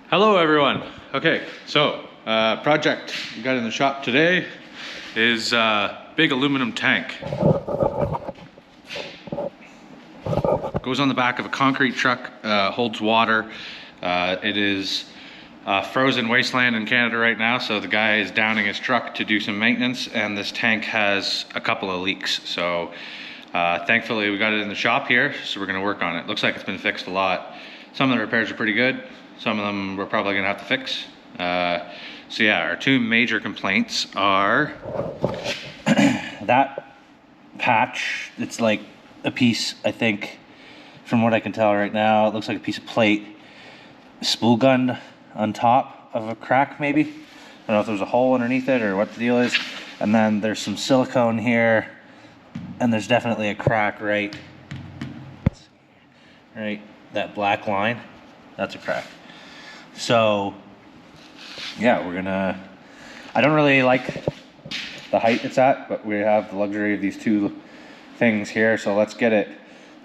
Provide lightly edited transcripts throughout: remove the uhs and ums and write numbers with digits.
Hello everyone. Okay, so project we got in the shop today is big aluminum tank. Goes on the back of a concrete truck, holds water. It is frozen wasteland in Canada right now, so the guy is downing his truck to do some maintenance, and this tank has a couple of leaks. So thankfully we got it in the shop here, so we're gonna work on it. Looks like it's been fixed a lot. Some of the repairs are pretty good. Some of them we're probably gonna have to fix. So yeah, our two major complaints are that patch. It's like a piece, I think, from what I can tell right now, it looks like a piece of plate spool gunned on top of a crack maybe. I don't know if there's a hole underneath it or what the deal is. And then there's some silicone here, and there's definitely a crack right, that black line, that's a crack. So yeah, we're gonna, I don't really like the height it's at, but we have the luxury of these two things here, so let's get it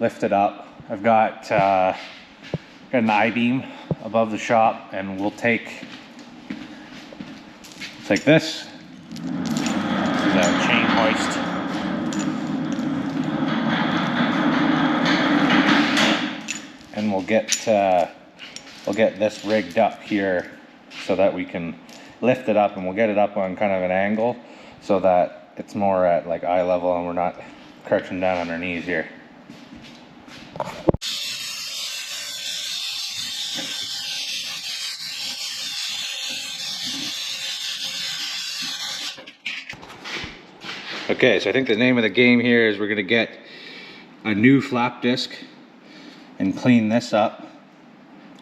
lifted up. I've got an I-beam above the shop, and we'll take this, the chain hoist, and we'll get this rigged up here so that we can lift it up, and we'll get it up on kind of an angle so that it's more at like eye level and we're not crouching down on our knees here. Okay, so I think the name of the game here is we're gonna get a new flap disc and clean this up.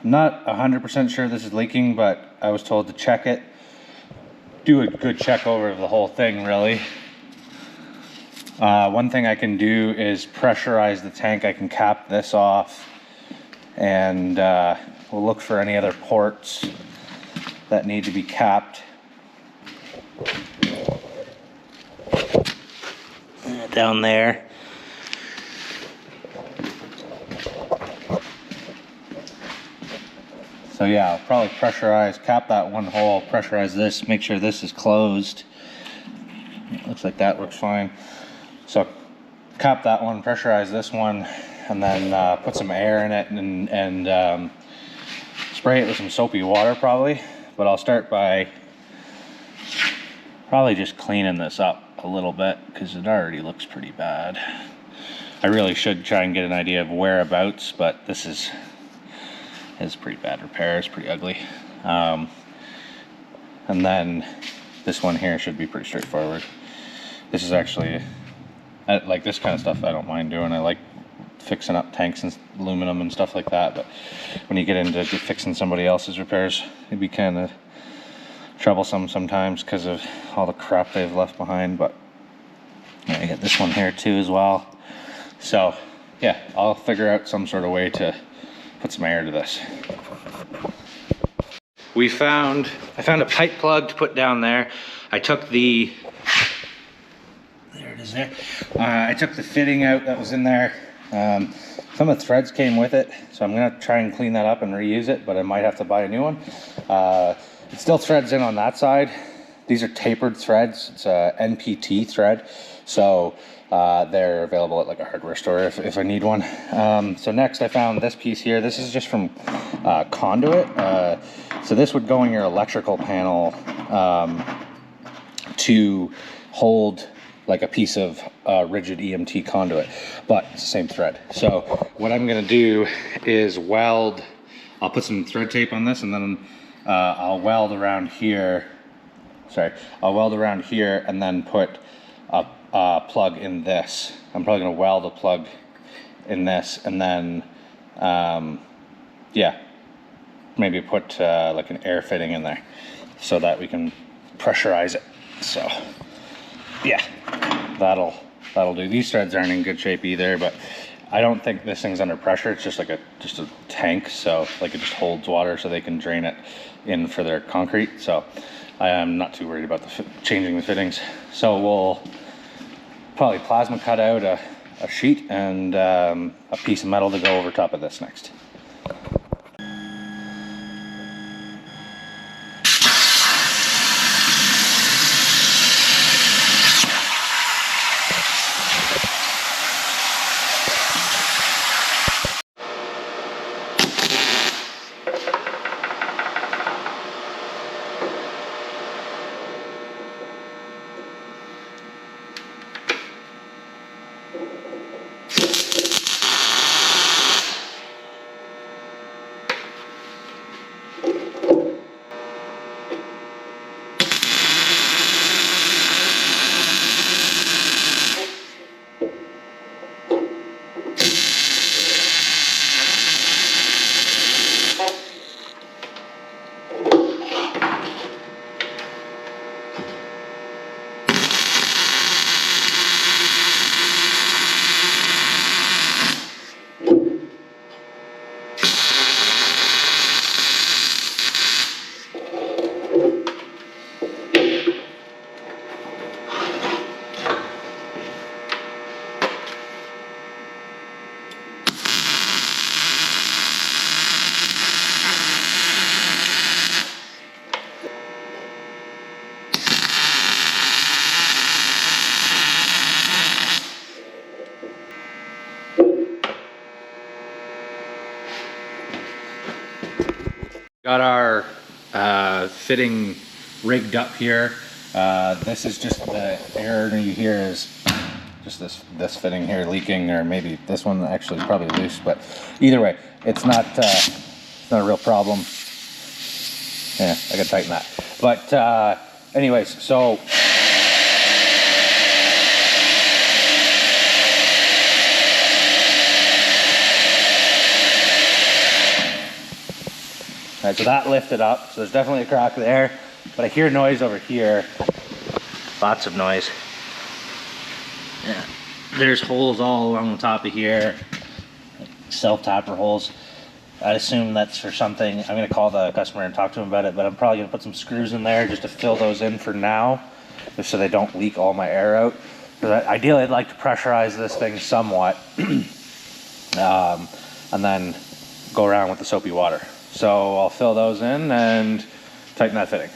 I'm not 100% sure this is leaking, but I was told to check it. Do a good check over of the whole thing, really. One thing I can do is pressurize the tank. I can cap this off, and we'll look for any other ports that need to be capped. Down there. So yeah, I'll probably pressurize, cap that one hole, pressurize this, make sure this is closed. It looks like that works fine. So cap that one, pressurize this one, and then put some air in it and spray it with some soapy water probably. But I'll start by probably just cleaning this up a little bit because it already looks pretty bad. I really should try and get an idea of whereabouts, but this is pretty bad repair. It's pretty ugly. And then this one here should be pretty straightforward. This is actually, like this kind of stuff I don't mind doing. I like fixing up tanks and aluminum and stuff like that, but when you get into fixing somebody else's repairs, it'd be kind of troublesome sometimes because of all the crap they've left behind. But yeah, I got this one here too as well. So yeah, I'll figure out some sort of way to put some air to this. I found a pipe plug to put down there. I took there it is there. I took the fitting out that was in there. Some of the threads came with it, so I'm gonna try and clean that up and reuse it, but I might have to buy a new one. It still threads in on that side. These are tapered threads. It's a NPT thread, so they're available at like a hardware store if I need one. So next I found this piece here. This is just from conduit. So this would go in your electrical panel to hold like a piece of rigid EMT conduit, but it's the same thread. So what I'm gonna do is weld. I'll put some thread tape on this, and then I'll weld around here. I'll weld around here and then put a plug in this. I'm probably gonna weld a plug in this, and then yeah, maybe put like an air fitting in there so that we can pressurize it. So yeah, that'll do. These threads aren't in good shape either, but I don't think this thing's under pressure. It's just like a tank, so like it just holds water so they can drain it in for their concrete. So I am not too worried about changing the fittings. So we'll probably plasma cut out a sheet and a piece of metal to go over top of this next. Got our fitting rigged up here. This is just the air you hear is just this fitting here leaking, or maybe this one actually is probably loose, but either way, it's not a real problem. Yeah, I gotta tighten that. But anyways, so alright, so that lifted up, so there's definitely a crack there, but I hear noise over here. Lots of noise. Yeah, there's holes all along the top of here, self-tapper holes. I'd assume that's for something. I'm gonna call the customer and talk to him about it, but I'm probably gonna put some screws in there just to fill those in for now, just so they don't leak all my air out. But ideally, I'd like to pressurize this thing somewhat, and then go around with the soapy water. So I'll fill those in and tighten that fitting.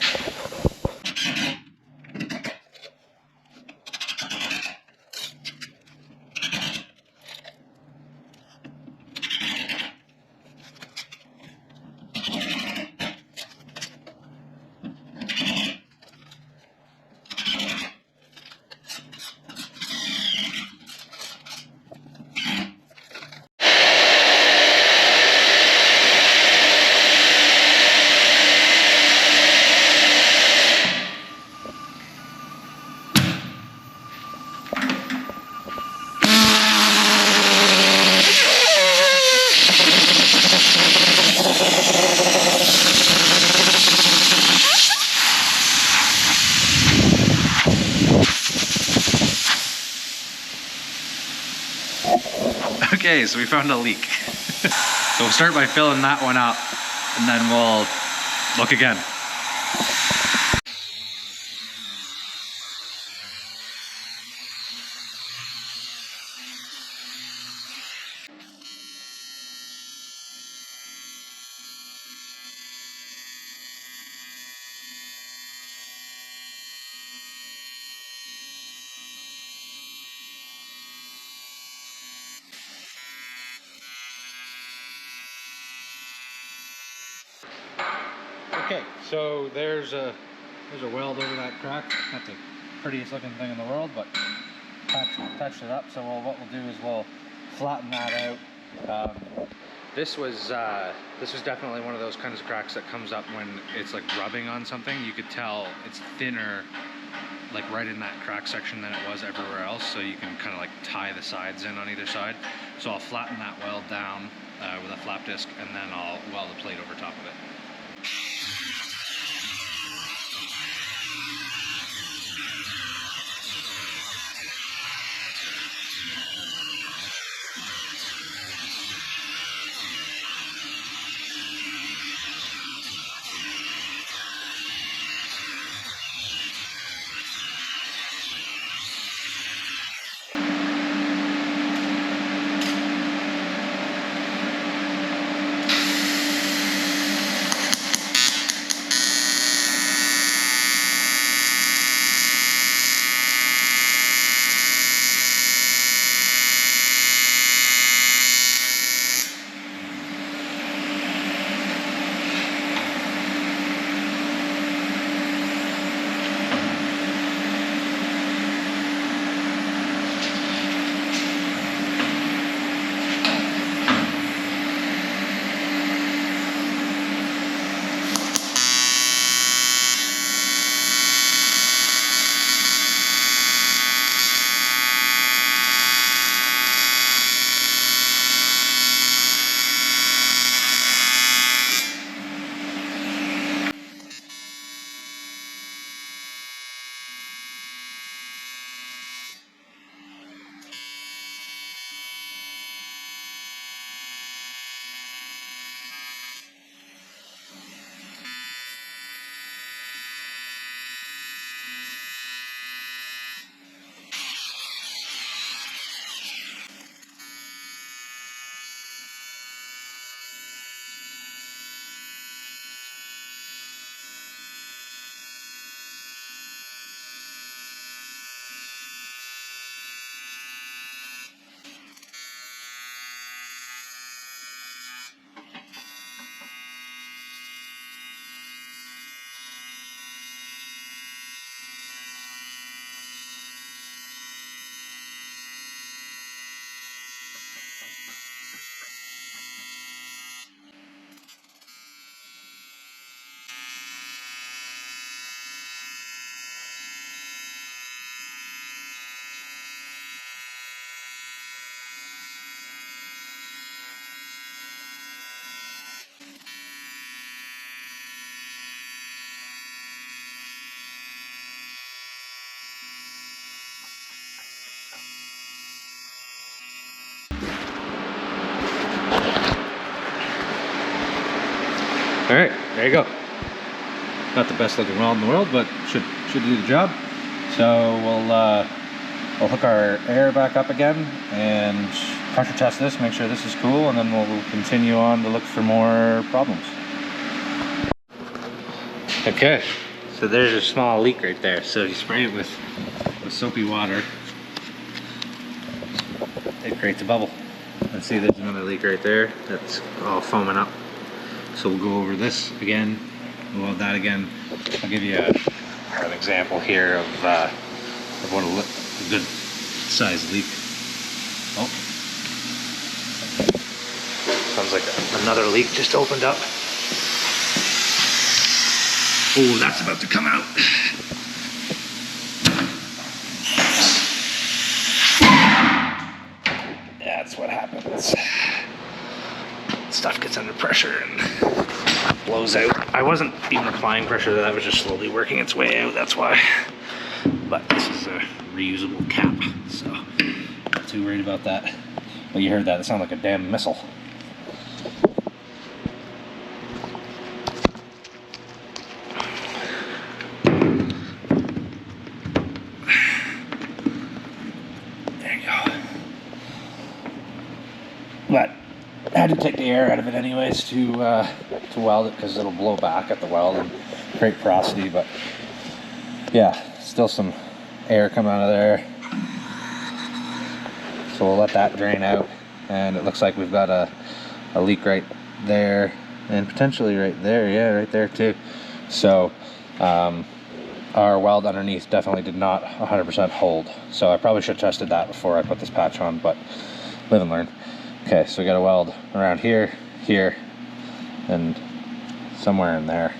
Okay, so we found a leak. So we'll start by filling that one up, and then we'll look again. Okay, so there's a weld over that crack. Not the prettiest looking thing in the world, but touched it up. So what we'll do is we'll flatten that out. This was definitely one of those kinds of cracks that comes up when it's like rubbing on something. You could tell it's thinner, like right in that crack section than it was everywhere else. So you can kind of like tie the sides in on either side. So I'll flatten that weld down with a flap disc, and then I'll weld a plate over top of it. All right, there you go. Not the best looking weld in the world, but should do the job. So we'll hook our air back up again and pressure test this, make sure this is cool, and then we'll continue on to look for more problems. Okay, so there's a small leak right there. So you spray it with soapy water, it creates a bubble. And see, there's another leak right there that's all foaming up. So we'll go over this again, we'll weld that again. I'll give you an example here of what a good size leak. Oh, sounds like another leak just opened up. Oh, that's about to come out. That's what happens. Stuff gets under pressure and blows out. I wasn't even applying pressure, that was just slowly working its way out, that's why. But this is a reusable cap, so not too worried about that. But you heard that, it sounded like a damn missile. There you go. But I had to take the air out of it anyways to weld it, because it'll blow back at the weld and create porosity. But yeah, still some air coming out of there, so we'll let that drain out. And it looks like we've got a leak right there, and potentially right there. Yeah, right there too. So our weld underneath definitely did not 100% hold, so I probably should have tested that before I put this patch on, but live and learn. Okay, so we got a weld around here, here, and somewhere in there.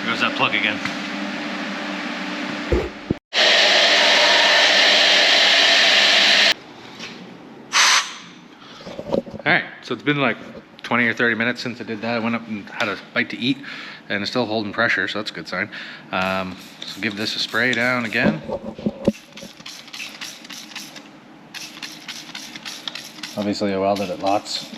There's that plug again. Alright, so it's been like 20 or 30 minutes since I did that. I went up and had a bite to eat, and it's still holding pressure, so that's a good sign. So give this a spray down again. Obviously I welded it lots.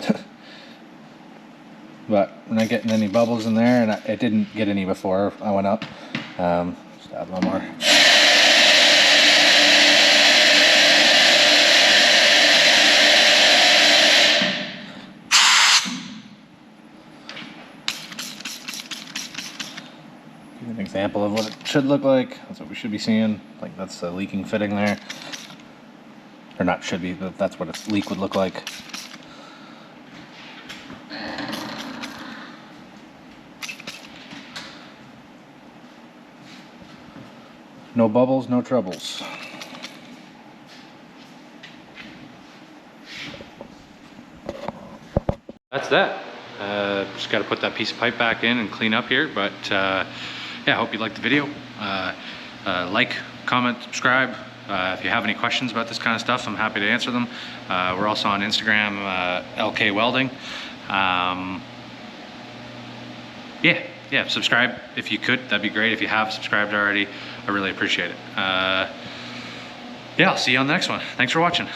But we're not getting any bubbles in there, and it didn't get any before I went up. Just add a little more. Give you an example of what it should look like. That's what we should be seeing. Like, that's the leaking fitting there. Or not should be, but that's what a leak would look like. No bubbles, no troubles. That's that. Just got to put that piece of pipe back in and clean up here. But yeah, I hope you liked the video. Like, comment, subscribe. If you have any questions about this kind of stuff, I'm happy to answer them. We're also on Instagram, LK Welding. Yeah, subscribe if you could. That'd be great. If you have subscribed already, I really appreciate it. Yeah, I'll see you on the next one. Thanks for watching.